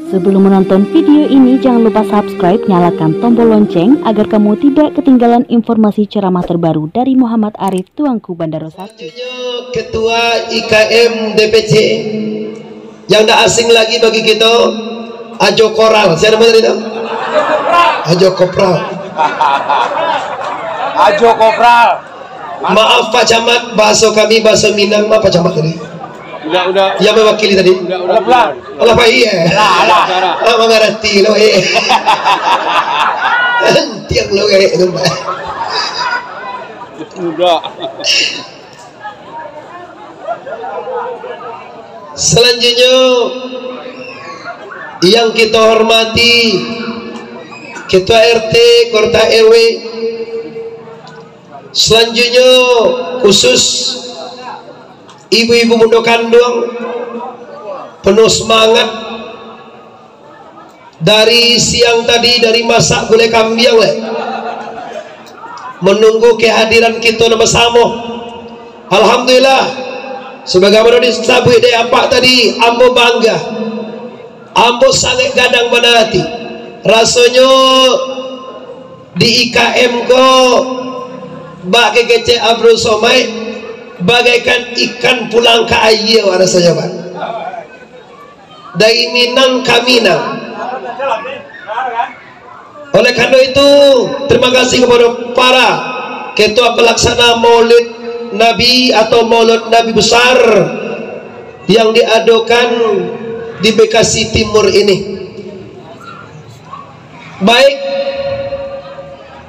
Sebelum menonton video ini, jangan lupa subscribe, nyalakan tombol lonceng agar kamu tidak ketinggalan informasi ceramah terbaru dari Muhammad Arif Tuanku Bandaro 1. Ketua IKM DPC yang tak asing lagi bagi kita, Ajo Koral. Siapa nama itu? Ajo Kopral. Ajo Kopral. Maaf Pak Camat, bahasa kami bahasa Minang. Maaf Pak Camat tadi. Udah. Yang mewakili tadi. Udah pelan. Allah Pak iya. Lah mengerti lo eh. Tiang lo kayak itu Pak. Udah. Selanjutnya yang kita hormati Ketua RT, Kota RW. Selanjutnya khusus ibu-ibu muda kandung penuh semangat dari siang tadi, dari masak gulai kambing menunggu kehadiran kita bersama. Alhamdulillah, sebagaimana disebut dari apa tadi, ambo bangga, ambo sangat gadang pada hati rasanya di IKM ko bagai kece Abdul Somai bagaikan ikan pulang ke air rasanya Pak. Dari Minang ke Minang. Oleh karena itu terima kasih kepada para ketua pelaksana Maulid Nabi atau Maulid Nabi besar yang diadakan di Bekasi Timur ini. Baik,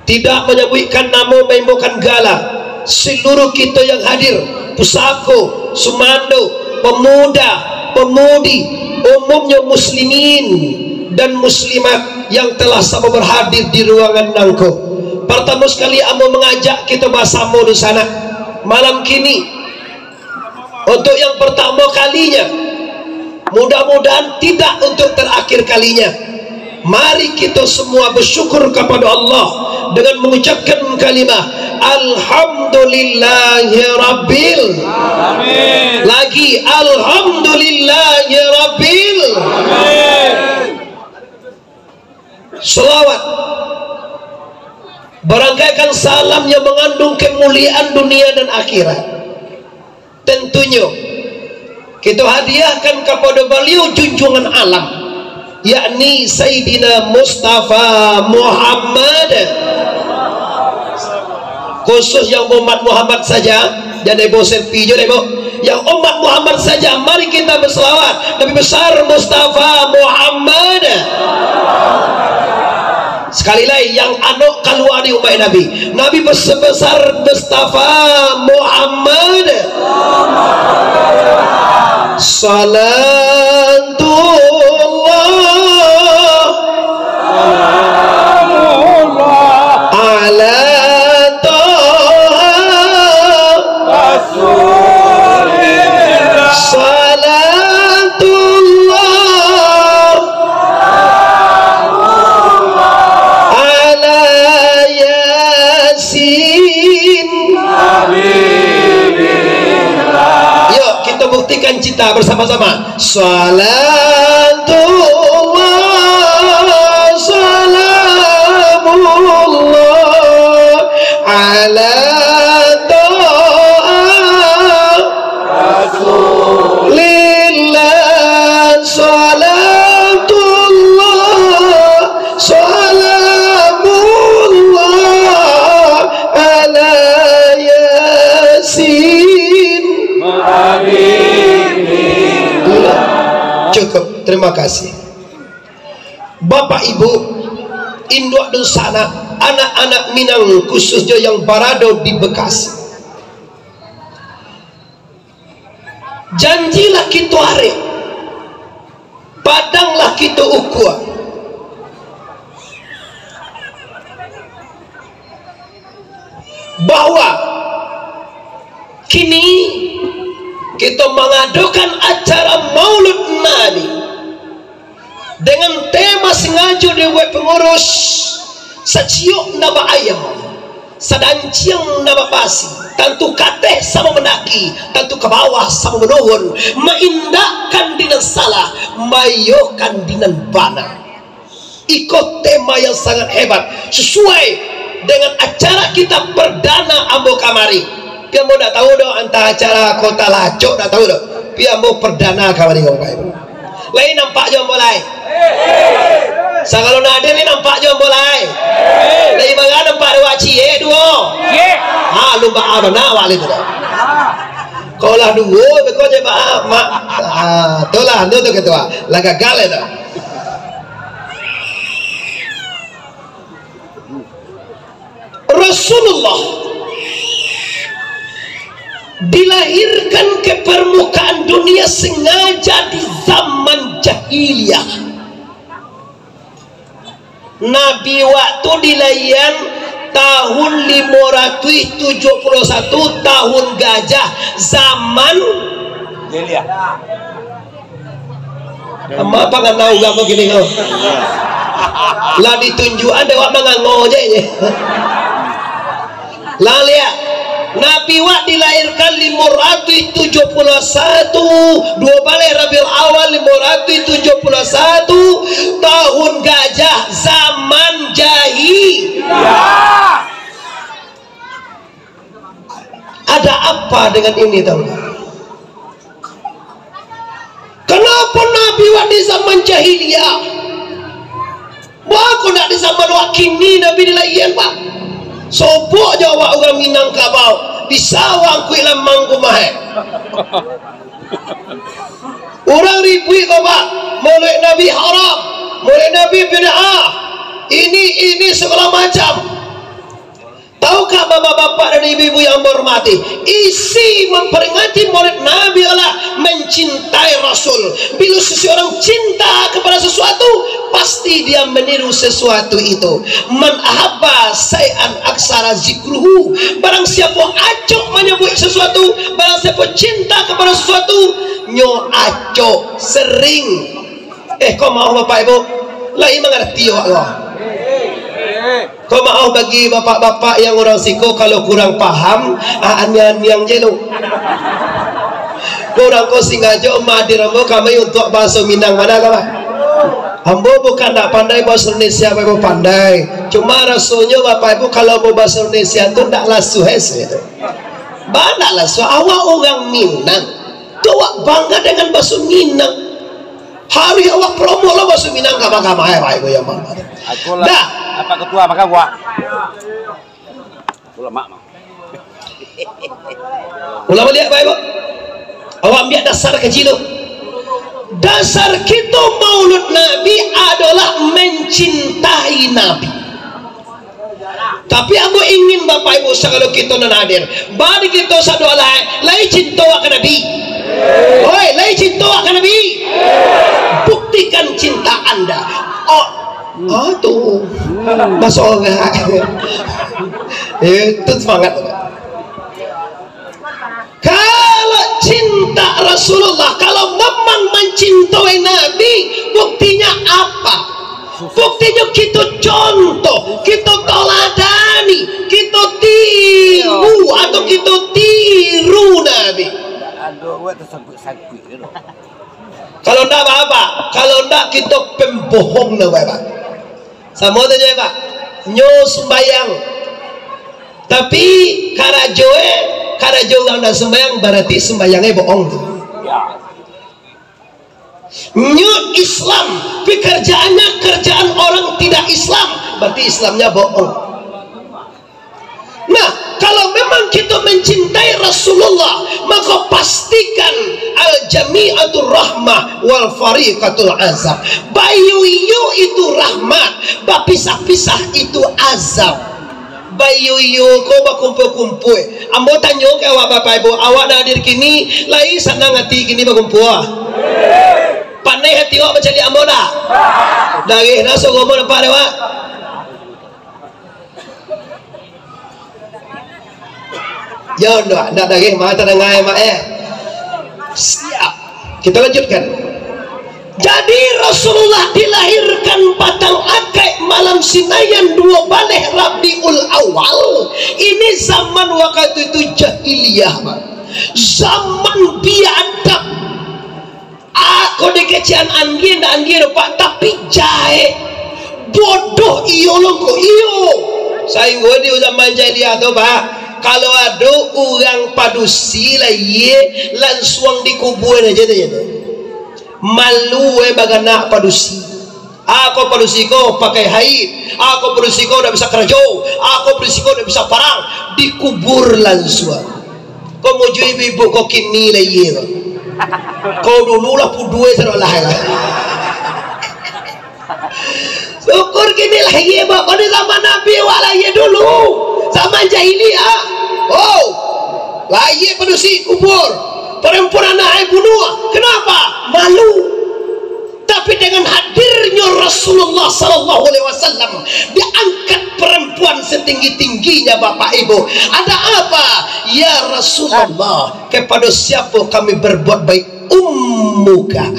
tidak menyebutkan nama, menyebutkan gala, seluruh kita yang hadir, pusako, sumando, pemuda, pemudi, umumnya muslimin dan muslimat yang telah sama berhadir di ruangan nangko. Pertama sekali amo mengajak kita bersama di sana malam kini untuk yang pertama kalinya, mudah-mudahan tidak untuk terakhir kalinya. Mari kita semua bersyukur kepada Allah dengan mengucapkan kalimah Alhamdulillahi Rabbil Amin. Lagi Alhamdulillahi Rabbil Amin. Selawat berangkaikan salam yang mengandung kemuliaan dunia dan akhirat. Tentunya kita hadiahkan kepada beliau junjungan alam, yakni Sayyidina Mustafa Muhammad. Khusus yang umat Muhammad saja, jangan ibu selfie je ibu. Yang umat Muhammad saja, mari kita berselawat Nabi besar Mustafa Muhammad. Sekali lagi, yang anak keluar di umat Nabi, Nabi besar Mustafa Muhammad. Salatullah ala Taha Rasulillah. Salatullah ala Yasin. Yuk kita buktikan cinta bersama-sama. Salatullah salamullah ala Taha Rasulillah. Salatullah salamullah ala Yasin. Cukup, terima kasih. Bapak Ibu, induk dan sana, anak-anak Minang khususnya yang berada di Bekasi, janjilah kita hari, padanglah kita ukur, bahwa kini kita mengadakan acara Maulid Nabi dengan tema sengaja dewa pengurus saciuk naba ayam sadanciang nama basi tentu kateh sama mendaki tentu ke bawah sama menurun meindakan dinan salah mayokan dinan bana. Ikut tema yang sangat hebat sesuai dengan acara kita perdana ambo kamari. Dia mau tak tahu dong antara acara kota Lacok tak tahu dong. Dia mau perdana kamari kau Bapak Ibu. Lain nampak jom mulai. Kalau nadir ni nampak jom mulai. Lain bagai nampak dua cie dua. Lumba apa nak wali tu dah. Kau lah dua, kau je mak. Tu lah, tu ketua. Lah gagal itu. Rasulullah dilahirkan ke permukaan dunia sengaja di zaman jahiliyah. Nabi waktu dilahirkan tahun 571 tahun gajah zaman jahiliyah. Apa nggak tahu gak begini kau? Lah ditunjuk ada wak mengango je. Lah lihat Nabi Wak dilahirkan 571 dua balik Rabiul Awal 571 tahun gajah zaman jahiliyah. Ada apa dengan ini tahu? Kenapa Nabi Wak di zaman jahiliyah? Wah, aku nak di zaman wak kini Nabi dilahirkan Pak. Sobok jawab orang Minang Kabau disawang kuih lamang kumahe orang ribui kau Pak mulai Nabi haram mulai Nabi bid'ah ini segala macam. Tahukah bapak-bapak dan ibu-ibu yang berhormati, isi memperingati Maulid Nabi adalah mencintai Rasul. Bila seseorang cinta kepada sesuatu, pasti dia meniru sesuatu itu. Man ahabba say'an aksara zikruhu. Barang siapa acok menyebut sesuatu, barang siapa cinta kepada sesuatu, nyo acok sering. Kau mau bapak ibu? Lai mengerti Allah. Kau maaf bagi bapak-bapak yang orang Siko kalau kurang paham anyan yang jelo. Kurang kau sengaja madir ambo kami untuk bahasa Minang mana kawan? Ambo bukan tak pandai bahasa Indonesia, bapak pandai. Cuma rasanya bapak ibu kalau mau bahasa Indonesia tu tak lasu hese. Banyak lasu. Awak orang Minang, tu awak bangga dengan bahasa Minang. Hari awak promo lah bahasa Minang kama-kama ya baik yang mana. Dah. Apa ketua maka gua ulama mah ulama lihat baik awak ambil dasar kecil. Dasar kita maulud Nabi adalah mencintai Nabi. Tapi aku ingin bapak ibu kalau kita non hadir bagi kita satu lain cinta ke Nabi. Oi, lain cinta ke Nabi. Buktikan cinta anda. Tuh masuk orang itu semangat. Kalau cinta Rasulullah, kalau memang mencintai Nabi, buktinya apa? Buktinya kita contoh, kita teladani, kita tiru atau kita tiru Nabi. Kalau enggak apa-apa, kalau enggak kita pembohong Bapak. Sama saja Pak, nyo sembayang. Tapi karajo orang dah sembayang berarti sembayangnya bohong tu. Nyo Islam, pekerjaannya kerjaan orang tidak Islam, berarti Islamnya bohong. Nah, kalau memang kita mencintai Rasulullah, maka pastikan al-jami'atul rahmah wal fariqatul azab. Bayuyu itu rahmat, bapisah-pisah itu azab. Bayuyu kau berkumpul-kumpul. Ambo tanya ke awak bapak ibu, awak nak hadir kini, lai senang hati kini berkumpul. Pandai hati awak mencari ambo dah. Dari nasi gomo nampak awak. Ya ndak daging mah tenangai mak siap. Kita lanjutkan. Jadi Rasulullah dilahirkan batang akai malam Sinayan 2 baleh Rabiul Awal. Ini zaman waktu itu jahiliyah, Pak. Zaman biadab. Aku dikecian anggir Pak, tapi jahe bodoh iyo longko iyo. Saya di zaman jahiliyah tuh, Pak. Kalau ada orang padusi lah ye langsung dikuburin aja tuh. Malu baganak padusi. Aku padusi ko pakai haid, aku padusi ko udah bisa kerja, aku padusi ko udah bisa parang, dikubur langsung. Kau mau jual ibu kau kini lah ye. Kau dulu lah pudue seolah lah. Syukur kini lah ye, pada zaman Nabi wala ye dulu, zaman jahiliyah. Oh, lah ye padusi kubur, perempuan anak bunuh. Kenapa? Malu. Tapi dengan hadirnya Rasulullah Sallallahu Alaihi Wasallam, diangkat perempuan setinggi-tingginya, Bapak Ibu. Ada apa? Ya Rasulullah, kepada siapa kami berbuat baik? Ummuka,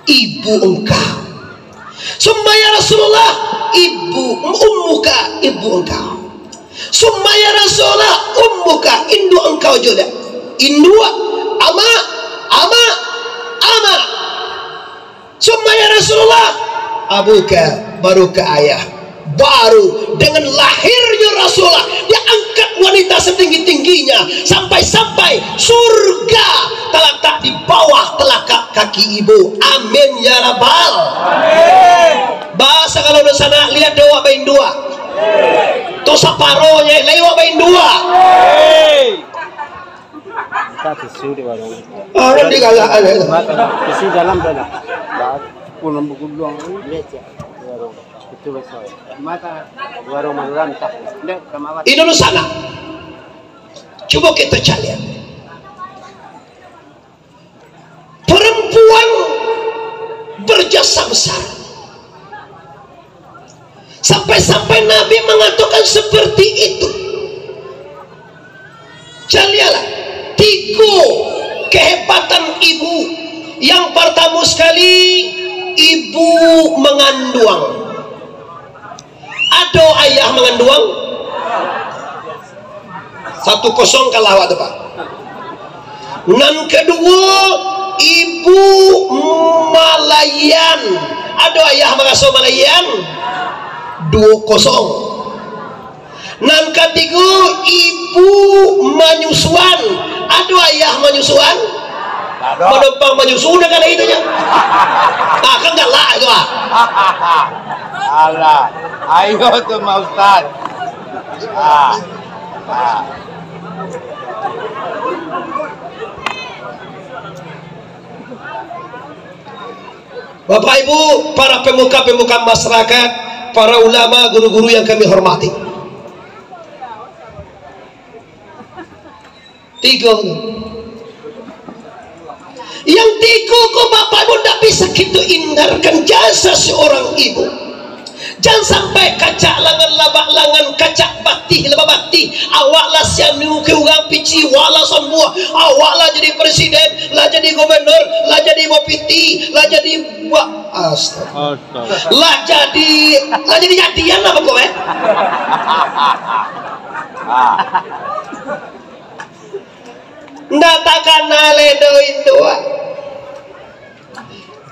ibu engkau. Summa ya Rasulullah, ummuka, ibu engkau. Summa ya Rasulullah, ummuka, indu engkau juga. Indu, ama. Summa ya Rasulullah, abuka, baru ke ayah. Baru dengan lahirnya Rasulullah diangkat wanita setinggi-tingginya, sampai-sampai surga terletak di bawah telapak kaki ibu. Amin ya Rabbal. Amin. Bahasa kalau di sana lihat doa bain dua. Tuh saparonya lewat bain dua. Orang di galak ada. Isi dalam dah. Pulang buku luang itu besar. Mata warung malam tak. Ini dulu sana. Coba kita cari. Perempuan berjasa besar. Sampai-sampai Nabi mengatakan seperti itu. Carilah 3 kehebatan ibu. Yang pertama sekali, ibu mengandung. Ada ayah mengandung? 1-0 kalah waktu Pak. Yang kedua, ibu malayan. Ada ayah mengasuh malayan? 2-0. Yang ketiga, ibu menyusuan. Ada ayah menyusuan? Menumpang menyusu udah kan itu ya. Kan galak itu ah. Alah, ayo tuh Pak Ustaz. Bapak Ibu, para pemuka-pemuka masyarakat, para ulama, guru-guru yang kami hormati. 3. Yang 3 kok Bapak Ibu tidak bisa kita hindarkan jasa seorang ibu. Jangan sampai kacak langan labak langan kacak batih lebah batih. Awaklah sianu ke orang pici wala semua. Awaklah jadi presiden, lah jadi gubernur, lah jadi bupati, lah jadi astaga. Lah jadi jadian apa kau Ndatakan aledo itu.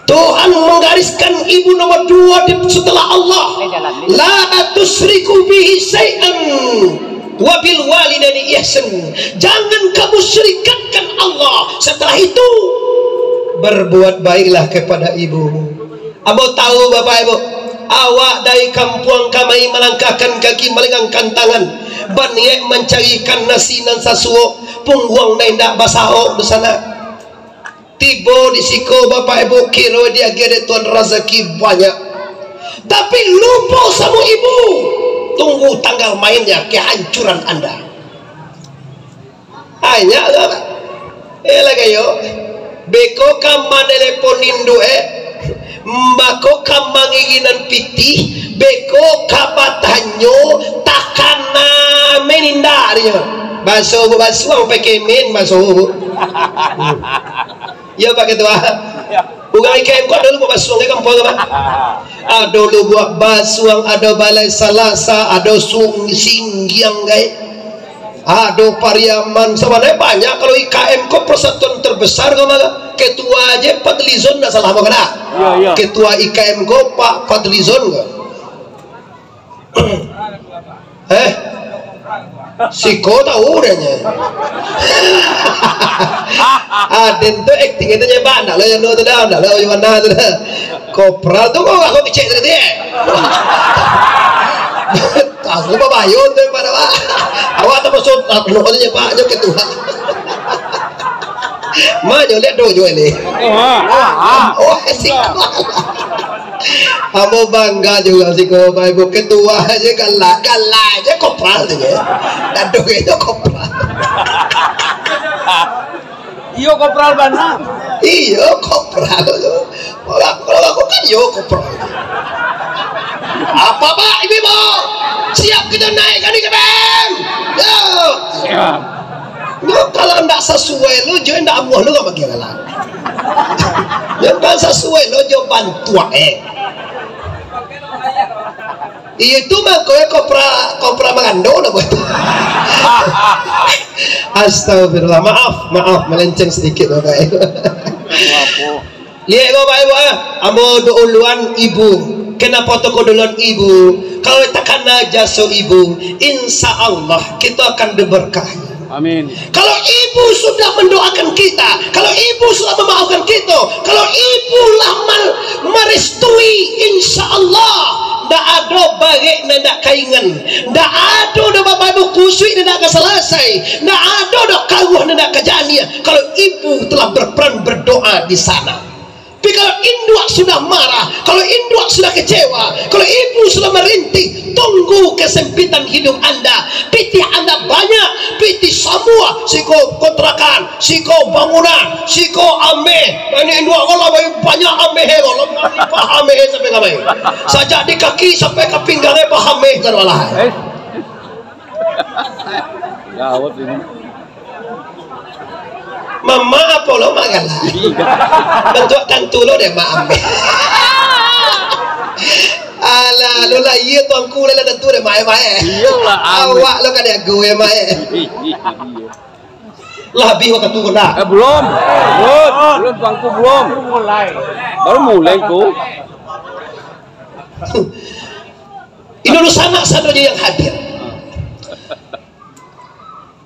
Tuhan menggariskan ibu nomor 2 setelah Allah. La tusyriku bihi syai'an wa bil walidaini ihsan. Jangan kamu syirikatkan Allah. Setelah itu berbuat baiklah kepada ibumu. Abo tahu Bapak Ibu, awak dari kampung kami melangkahkan kaki, melengangkan tangan, baniak mencarikan nasi nan sasuo, pungguang nendak basao di sana. Tiba di siko Bapak Ibu kira dia gede tuan rezeki banyak, tapi lupa sama ibu. Tunggu tanggal mainnya kehancuran Anda. Hanya apa? Lagi yo. Beko kaman teleponin doe, mbako kamangiginan pitih, beko kabatanyo takana menindarinya. Baso baso ang pekemen baso. Ya Pak Ketua. Bukan IKM kok dulu buat basuang ke kampung apa? Ada dulu buat basuang, ada balai salasa, ada singgiang guys. Ada Pariaman, sebenarnya banyak. Kalau IKM kok persatuan terbesar kok malah ketua aja Fadlizon nggak salah mana? Iya. Ketua IKM kok Pak Fadlizon kok. Siko tahu udahnya. Aden tuh acting itu nyebat, nak lo yang tu dah, nak lo yang mana tu dah. Kopral tu kok aku kecek tadi. Aku babayun tu pada awak. Awak tak masuk, nak lo nyebat je ketua. Mana lihat dojo ini? Oh, Siko. Kamu bangga juga sih kalau ibu ketua aja galak aja kopral aja. Dadu itu kopral. Iyo kopral mana? Iyo kopral. Kalau aku kan yo kopral. Apa pak ibu? Siap kita naik kan ke BEM? Yo. Siap. Yo kalau ndak sesuai lu jo ndak amuh lu gak bagi galak. Yo kan sesuai lu jo bantu itu mah kau kopra mengando udah buat. Astagfirullah, maaf melenceng sedikit bapak ibu. Lihat bapak ibu amo duluan ibu. Kenapa toko duluan ibu? Kalau takkan najaso ibu, insya Allah kita akan diberkahi. Amin. Kalau ibu sudah mendoakan kita, kalau ibu sudah memaafkan kita, kalau ibu lah merestui, insya Allah ndak ada bagai ndak kaingan, ndak ada dah bapak ibu kusui ndak selesai, ndak ada dah kawah ndak kejadian. Kalau ibu telah berperan berdoa di sana. Tapi kalau induk sudah marah, kalau induk sudah kecewa, kalau ibu sudah merintih, tunggu kesempitan hidup anda. Piti anda banyak, piti semua, siko kontrakan, siko bangunan, siko ameh. Ini induk kalau banyak ameh, kalau paham sampai kamai. Sajak di kaki sampai ke pinggangnya paham kan walah. Gawat ini. Mama apa lo makan lah? Bentuk lo deh mak ambil. Alah, lo lah iya tuanku lah tentu deh mae. Iyalah. Awak lo kan ya gue mae. Lah biho katu kena. Belum tuanku belum. Baru mulai ku. Ini lu sanak saja yang hadir.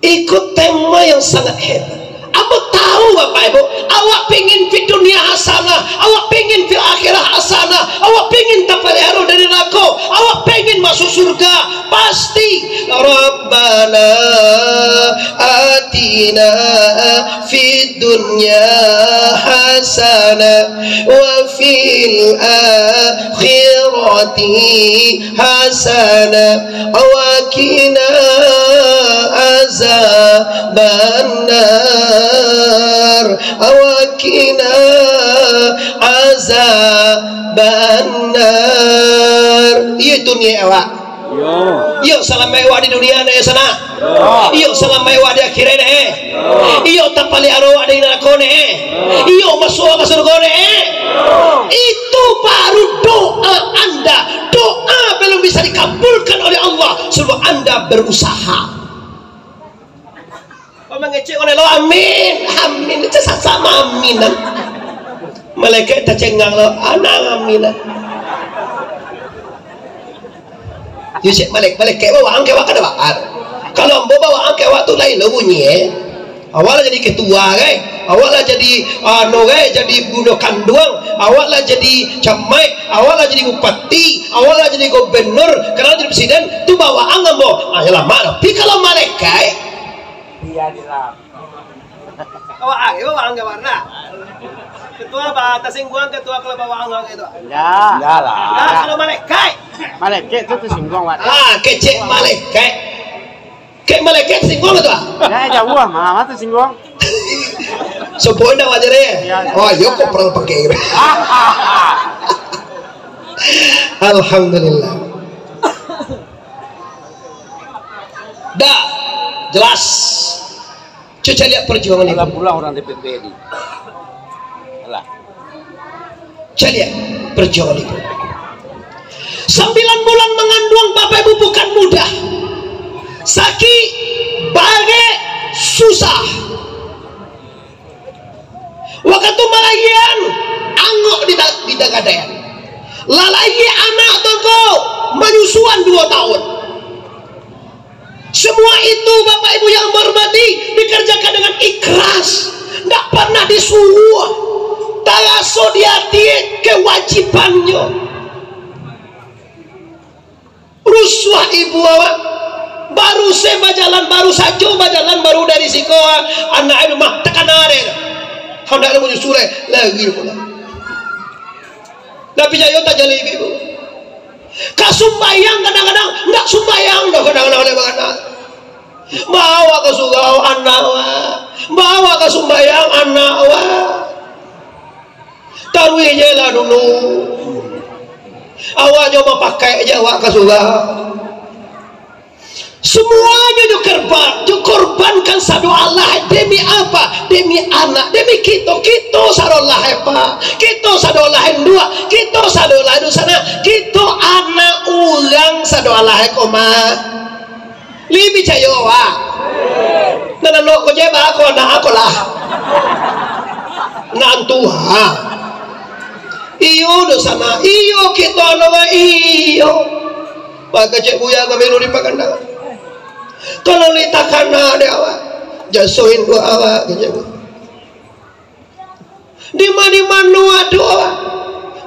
Ikut tema yang sangat hebat. Aku tahu bapak ibu, awak pingin di dunia hasanah, awak pingin di akhirat hasanah, awak pingin tapalihara dari neraka, awak pingin masuk surga. Pasti Rabbana atina fid dunya hasanah wa fil akhirati hasanah wa qina azabannar awakina azabannar. Iya dunia awak. Yo salam mewah di dunia na sana. Yo salam mewah di akhirat na. Yo tapali arwah di neraka na. Yo masuk ke surga na. Itu baru doa anda. Doa belum bisa dikabulkan oleh Allah sebelum anda berusaha. Mengecek oleh lo amin itu sama aminan malaikat tak cengang lo anak aminan yusik malaikat bawa angke wakada bakar kalau ambo bawa angke waktu lain lo bunyi awalnya jadi ketua awalnya jadi jadi bunuh kanduang awalnya jadi camai awalnya jadi bupati awalnya jadi gubernur karena jadi presiden tu bawa angbo ayolah mana tapi kalau malaikat iya dilam. Bawa angga warna. Ketua apa tersinggungan ketua kalau bawa angga itu. Ya. Iyalah. Nah, kalau malaikat. Malaikat itu tersinggung warna. Kecek malaikat. Kek malaikat tersinggung itu. Ya jauh mama tersinggung. Sepuluh wajar ya. Oh, yuk kok pernah pakai. Alhamdulillah. Dah jelas. Cuci lihat perjuangan itu. Pulang orang DPD ini. Alah. Jadi perjuangan ibu 9 bulan mengandung Bapak Ibu bukan mudah, sakit bagai susah. Waktu malayan angok di dagadayan lalai anak toko menyusuan 2 tahun. Semua itu Bapak Ibu yang hormati dikerjakan dengan ikhlas, nggak pernah disuruh, talaso di hati kewajibannya. Rusuh ibu awak baru baru saja jalan baru dari sikoa anak ibu mah tekan ada hendak mau nyusul lagi pula. Tapi jayo tak jali ibu. Kasumbayang kadang-kadang enggak sumbayang dah kadang-kadang oleh anak. Bawa ke surau anak wa, bawa ke sumbayang anak wa. Taruh je lah dulu. Awaknya mau pakai Jawa ke surau. Semuanya dikorbankan sadu Allah demi apa? Demi anak, demi kita sadolah apa? Kita sadolah dua, kita sadolah du sana, kita anak ulang sadolah koma. Libi cayowa. Nana no ko jeba ako na ako lah. Nantuha. Iyo do sana, iyo kita nawa iyo. Baka cek buya kami lu dipakandang. Kalau litakan ada awak jasuhin dua awak di mana ada awak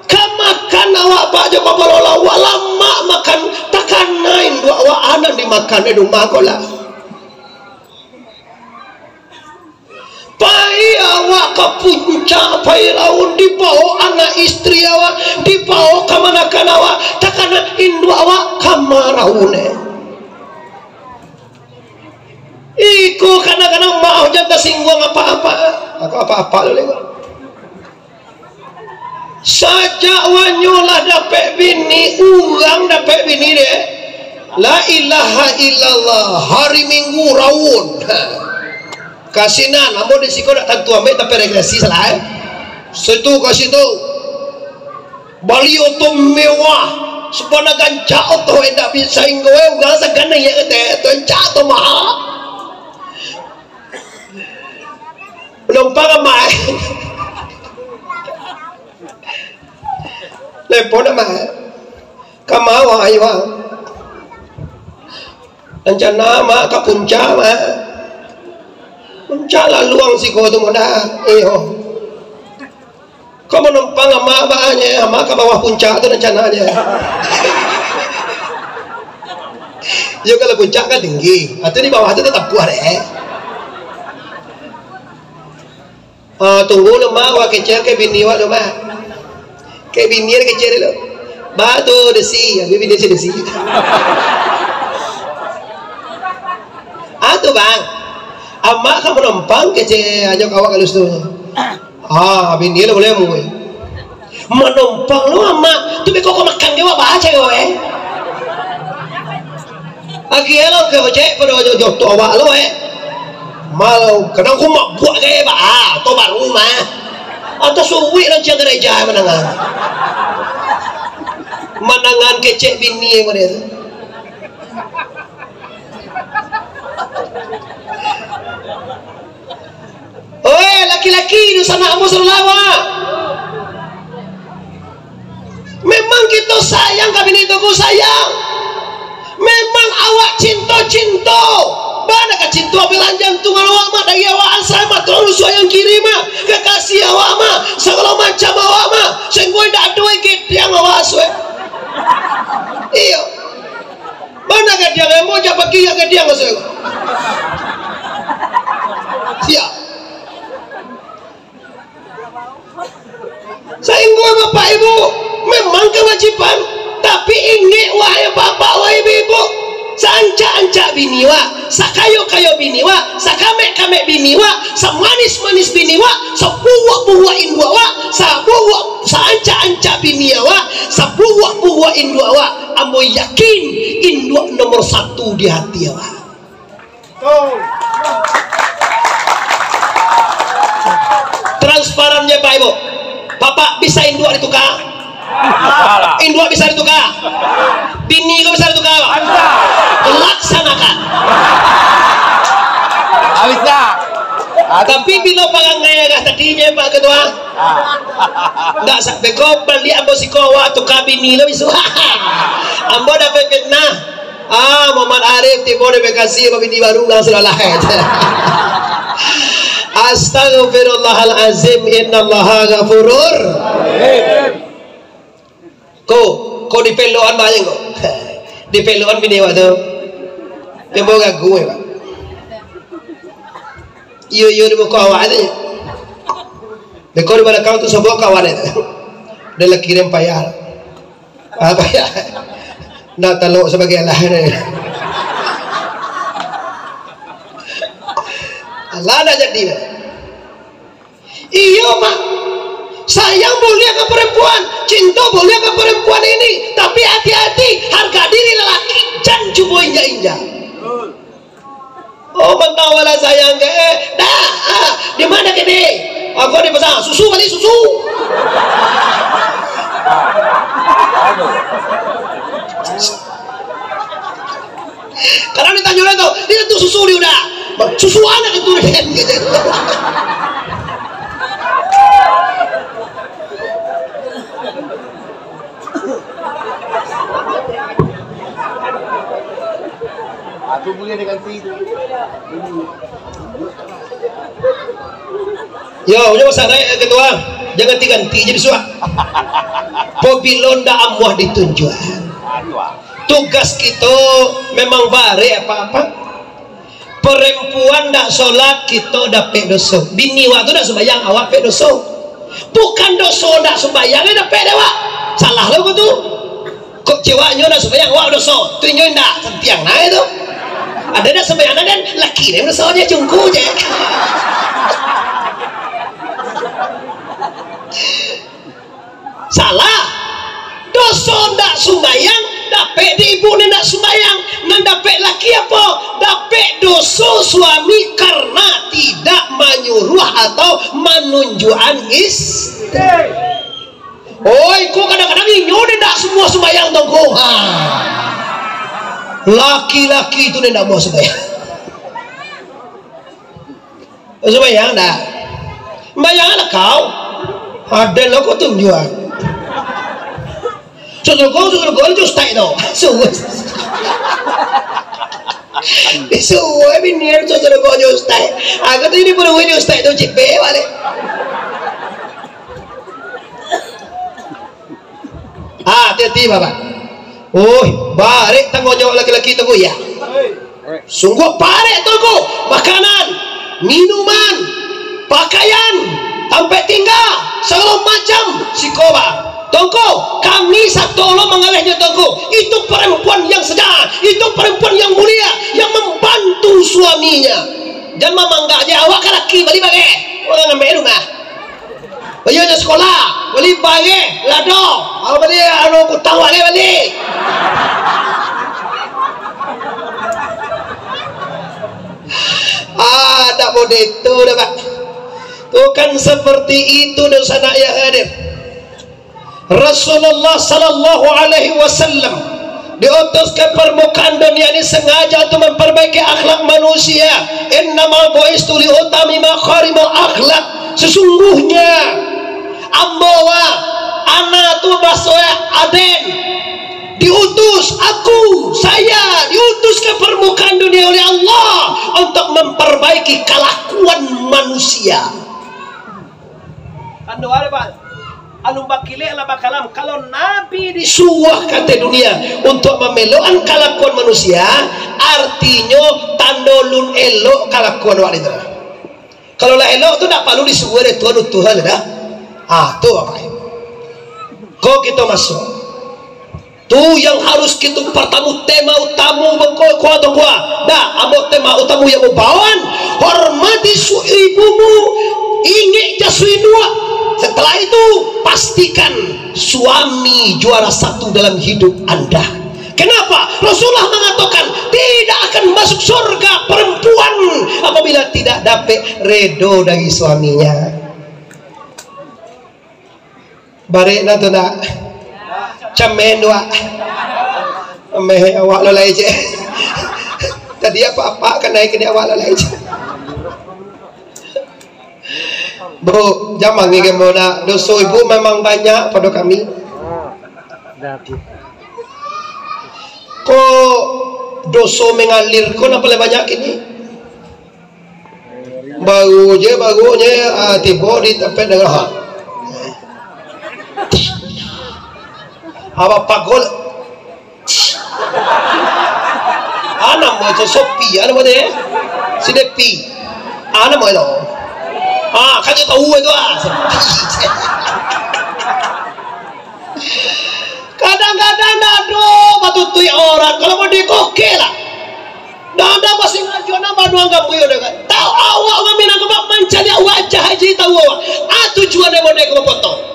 kamakan awak pak joko palola walama makan takanain dua awak anak dimakan di rumah kola pai awak ke puncak pai raun dibawa anak istri awak dibawa kemanakan awak takana indu awak kamaraune. Iku kadang-kadang mau jangan singgung apa-apa. Aku apa-apa lagi. Sajak wanyolah dapat bini, urang dapat bini deh. La ilaha illallah. Hari Minggu rawun. Kasinan, namun di siko nak tentu ambil tapi regresi salah. Situ kasih tu. Balio tu mewah. Sebenarnya gancak tu hendak bisa inggoe urang segana ya kata. Tu gancak tu mahal. Penumpang amai lepon amai kamawa aywa rencana mak ke puncak mak puncak lah luang si kau tu muda kau menumpang amak banyak amak ke bawah puncak tu rencananya. Jadi kalau puncak kan tinggi atau di bawah tu tetap kuat tunggu lemah wak kecil ke bini wak lemah ke bini kecil lo batu desi ya bini desi atau bang amak kamu numpang kecil aja kawak kalus tu bini lo boleh mui menumpang lo amak tu kok makan ke wak baca ke wak akhirnya lo ke ojek pada ojok tu awak lo malau kadang aku mak buat gaya atau baru mah atau suwi lang siya gereja manangan kecek bini mo dito. Oi laki-laki di sana kamu serlawa memang kita sayang kami itu ku sayang memang awak cinta mana ka cinta bilang jantung awak mah dari awak sama terlalu sayang kiri mah kekasih awak mah segala macam awak mah sehingga tidak ada yang yang awak aswe iya mana ka dia mau japa kia ke dia aswe siap sehingga bapak ibu memang kewajiban tapi ingin wahai bapak wahai ibu sanca-anca biniwa, sakayo-kayo biniwa, sakame-kame biniwa, samanis-manis biniwa, sabuwa-buwa indwawa, saanca-anca biniwa, sabuwa-buwa indwawa. Amo yakin indwa nomor 1 di hati awa. Transparannya Pak Ibu. Bapak bisa induk ditukar? Induk bisa ditukar? Bini kau bisa ditukar? Laksanakan. Bisa. Tapi bila parangai agak tadinya Pak Ketua, nggak sampai kau beli ambo si kau waktu kabini lo bisu. Ambo dapat fitnah. Muhammad Arif tiba de bekasi bini baru nggak salah. Astaghfirullahalazim, innallaha ghafurur. Kau di peluan banyak kau. Di peluan bini waktu. Yang bawa gue Pak. Iyo di buku awal aja. Dekor di belakang tu sebuah kawan itu. Dia lagi kirim payah. Apa ya? Nak taluk sebagai lahan. Allah dah jadi. Iyo mak. Sayang boleh ke perempuan, cinta boleh ke perempuan ini, tapi hati-hati, harga diri lelaki jangan cuba injak-injak. Oh bentang wala sayang ke dah di mana kene aku di pasar susu balik susu kalau ditanya orang tu dia tu susu dia udah susu anak itu gitu. Aku boleh diganti itu. Yo, udah masa naik Ketua, jangan diganti jadi suah. Pobilonda amuah ditunjuk. Tugas kita memang bare apa-apa. Perempuan dak solat kita dapat dosa. Bini waktu dak sembahyang awak dapat dosa. Bukan dosa dak sembahyang dapat awak. Salah lo tu. Kok ceweknya dak sembahyang awak dosa. Tu nyo ndak sentiang nah itu. Ada dah sembahyang dan laki dia dosa dia jungku je. Salah. Dosa ndak sembahyang dapat di ibu ni nak sembahyang ngan dapat laki apa? Dapat dosa suami karena tidak menyuruh atau menunjukkan istri. Oi, kok kadang-kadang inyo ni tak semua sembahyang tongko. Laki-laki itu ni tak mau sembahyang. Sembahyang dah. Sembahyang kau. Ada lo kau tunjukkan. Susul kau itu stay tu. Susul binier susul kau itu stay. Aku tu ini perlu itu stay tu cipe balik. Hati-hati bapak. Barek tanggung jawab laki-laki tunggu ya. Sungguh barek tunggu. Makanan, minuman, pakaian, sampai tinggal segala macam sikoba. Tunggu, kami satolo mengalahnya tunggu. Itu perempuan yang sedar, itu perempuan yang mulia, yang membantu suaminya. Jangan memanggaknya awak kan laki balik bagai. Orang ambil rumah. Bayarnya sekolah, balik bagai lado. Awak balik anu kutang balik. Tak boleh itu dah pak. Bukan seperti itu dosa nak ya hadir. Rasulullah sallallahu alaihi wasallam diutus ke permukaan dunia ini sengaja untuk memperbaiki akhlak manusia. Innama bu'istu li utami makharimul akhlak. Sesungguhnya ambawa anak tu basoya aden diutus saya diutus ke permukaan dunia oleh Allah untuk memperbaiki kelakuan manusia. Anu ada pak, anu bakile ala bakalam kalau Nabi disuah kata dunia untuk memelokan kelakuan manusia, artinya tandolun elok kelakuan wanita. Kalau lah elok tu tak perlu disuah oleh Tuhan dah. Tu apa? Kau kita masuk. Tu yang harus kita pertama tema utama bengkok dah amo tema utama yang membawan hormati ibumu ingin jasui dua. Setelah itu pastikan suami juara satu dalam hidup anda. Kenapa? Rasulullah mengatakan tidak akan masuk surga perempuan apabila tidak dapat redo dari suaminya. Bare na to na camen dua meh awak lalai je. Tadi apa-apa kan naik ke awak lalai je. Bro, jamang ni kamu nak dosa ibu memang banyak pada kami. Kok dosa mengalir kok nak boleh banyak ini? Barunya tiba di tempat dengan apa pagol anak mau itu sopi anak mau deh sinepi anak mau itu kan you tahu itu kadang-kadang nado batutui orang kalau mau dikoke lah nada masih ngajuan nama doang kamu ya kan tahu awak kami nak mencari wajah haji tahu awak tujuannya mau naik ke foto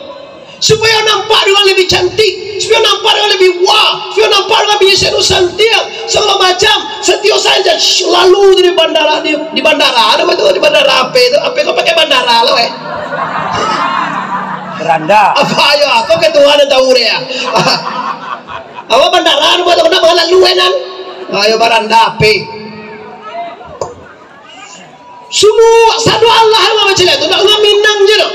supaya nampak dengan lebih cantik, supaya nampak dengan lebih wah, supaya nampak dengan lebih seru-santiang segala macam. Setiap saja lalu di bandara di bandara ada itu di bandara apa itu kau pakai bandara loh Beranda apa ya kau ketua dan tahu ya apa bandara ada buat kau nak lalu enan ayo baranda apa semua satu Allah yang macam itu nak ngaminang je loh.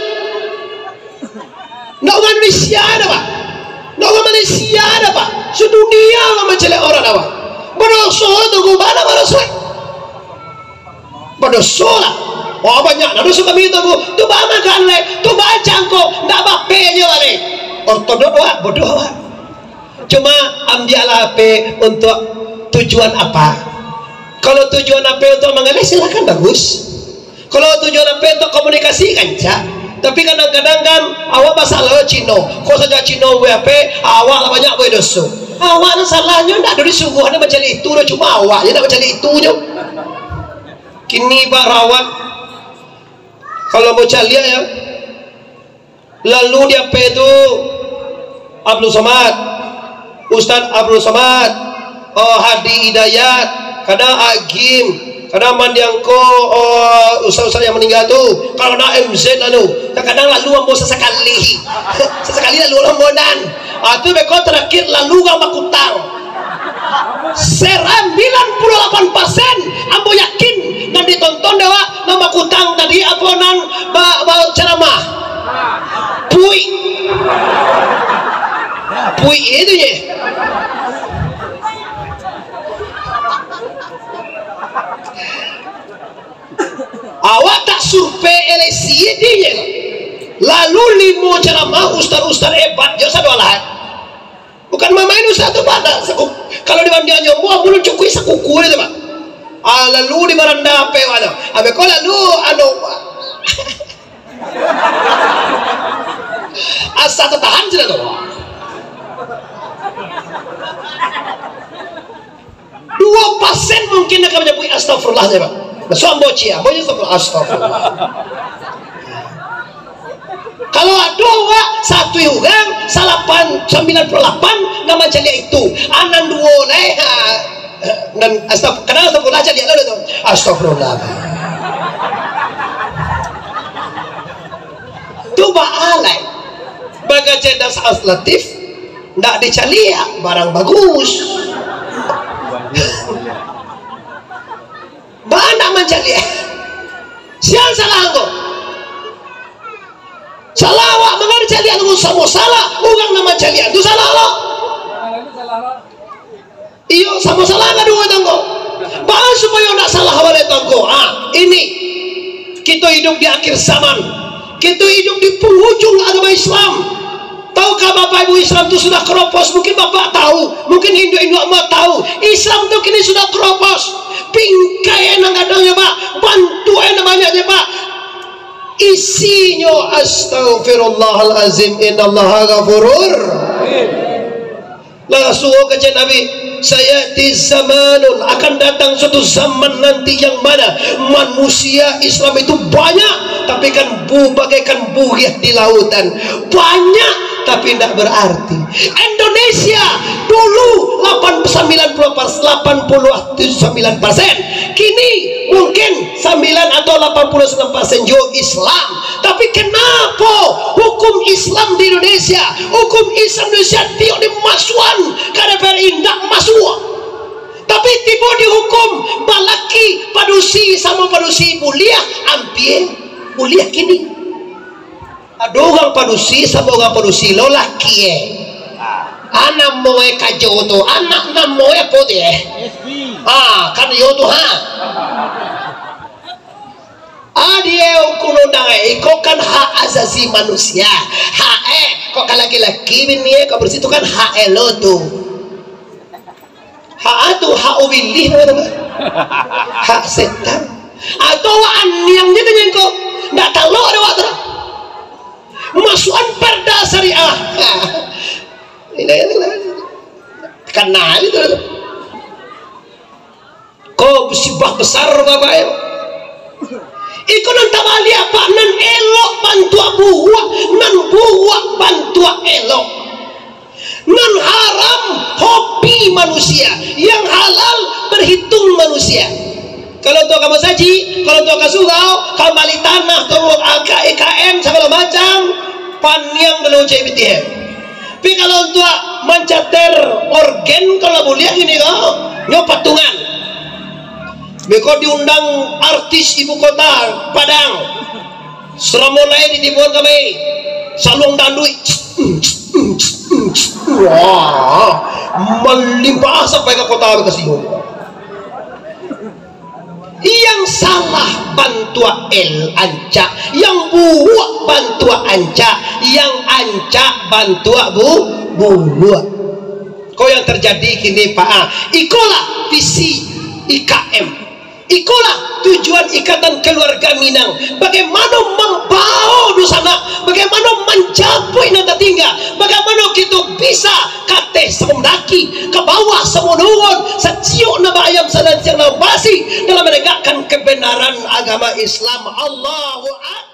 Nak orang Malaysia ada pak, nak orang Malaysia ada pak, sedunia orang mencelak orang apa? Berdosa tu gua mana berdosa? Berdosa lah. Oh banyak, nak dosa kami tu gua, tu bama kan le, tu baca kau, nak bape je wale. Ortodok wah, bodoh wah. Cuma ambillah ape untuk tujuan apa? Kalau tujuan apa untuk mengalir silakan bagus. Kalau tujuan apa untuk komunikasi kan cak. Tapi kadang-kadang kan awak masalah Cino, kau saja Cino WP, awak banyak boleh dosa. Awak nak salahnya nak dari sungguhnya macam itu, cuma awak je nak macam itu je. Kini Pak Rawat, kalau mau cari ya, lalu dia itu Abdul Somad, Ustaz Abdul Somad, Hadi Hidayat, kadang Agim. Kadang mandiangko usaha-usaha yang meninggal tu kalau nak MZ lalu kadang-kadang lalu ambo sesekali sesekali lalu lambonan tu beko terakhir lalu gak makutang 98% ambo yakin nan ditonton dewa nama kutang tadi aponan ceramah pui itu je awak tak survei LSI dia lalu limo ceramah ustaz-ustaz hebat jauh satu alahan bukan mamain ustaz itu pada kalau dibanding nyomu belum cukup sekuku itu pak lalu di baranda apa ada kau lalu asa tertahan sudah tu 2% mungkin akan menyebut astagfirullah saya pak soal bocil, astagfirullah. Kalau ada orang satu orang 98 nama jadi itu, anan dua dan kenapa astagfirullah jadi ada tu? Astagfirullah. Tu baalai, bagai cerdas latif, ndak dicalia barang bagus. Bana mencari siang salah engkau salah awak mengenai calian engkau sama salah orang nama calian itu salah lo iyo sama salah enggak dua engkau bahas supaya tidak salah awal engkau ini kita hidup di akhir zaman kita hidup di penghujung agama Islam. Tahukah Bapak Ibu Islam itu sudah keropos? Mungkin Bapak tahu, mungkin Hindu-Hindu amat tahu. Islam itu kini sudah keropos. Pingkai yang kadangnya Pak, bantu yang banyaknya Pak. Isinya astagfirullahalazim innallaha ghafurur. Langsung ke Nabi, saya di zamanun akan datang suatu zaman nanti yang mana manusia Islam itu banyak, tapi kan bagaikan buih di lautan. Banyak tapi tidak berarti. Indonesia dulu 89%, kini mungkin 9 atau 89% jo Islam. Tapi kenapa hukum hukum Islam di Indonesia, hukum Islam Indonesia tiok di masuan kada berindak masuk. Tapi tiba dihukum balaki padusi sama padusi buliah ampie buliah kini. Ada orang padusi sama orang padusi lo laki anak moe kajo tu anak nam moe apa tu kan yo tu dia kuno dangai kok kan hak asasi manusia hak kok kalau laki-laki bini kau bersih tu kan hak lo tu hak tu hak ubilih hak setan atau yang dia tanya kau nggak tahu ada waktu masukan perda syariah kenal itu kau musibah besar bapak ya ikut nan tamali apa nan elok bantua buah nan buah bantua elok nan haram hobi manusia yang halal berhitung manusia. Kalau tuh kamu saji, kalau tuh kasugau, kamu balik tanah, tolong AKM segala macam, panyang dalam CBTM. Tapi kalau tuh mencater organ kalau boleh gini kau, nyo patungan. Beko diundang artis ibu kota Padang, seramolai di timur kami, salung dandui, wah, melimpah sampai ke kota Bekasi. Yang salah bantua anca, yang buat bantua anca, yang anca bantua buat. Kau yang terjadi kini Pak, ikulah visi IKM, ikulah tujuan Ikatan Keluarga Minang. Bagaimana membawa di sana, bagaimana mencapai nanti tinggal, bagaimana kita bisa kate semendaki ke bawah semunungun seciuk nama ayam sadan siang nama basi dalam menegakkan kebenaran agama Islam. Allahu Akbar.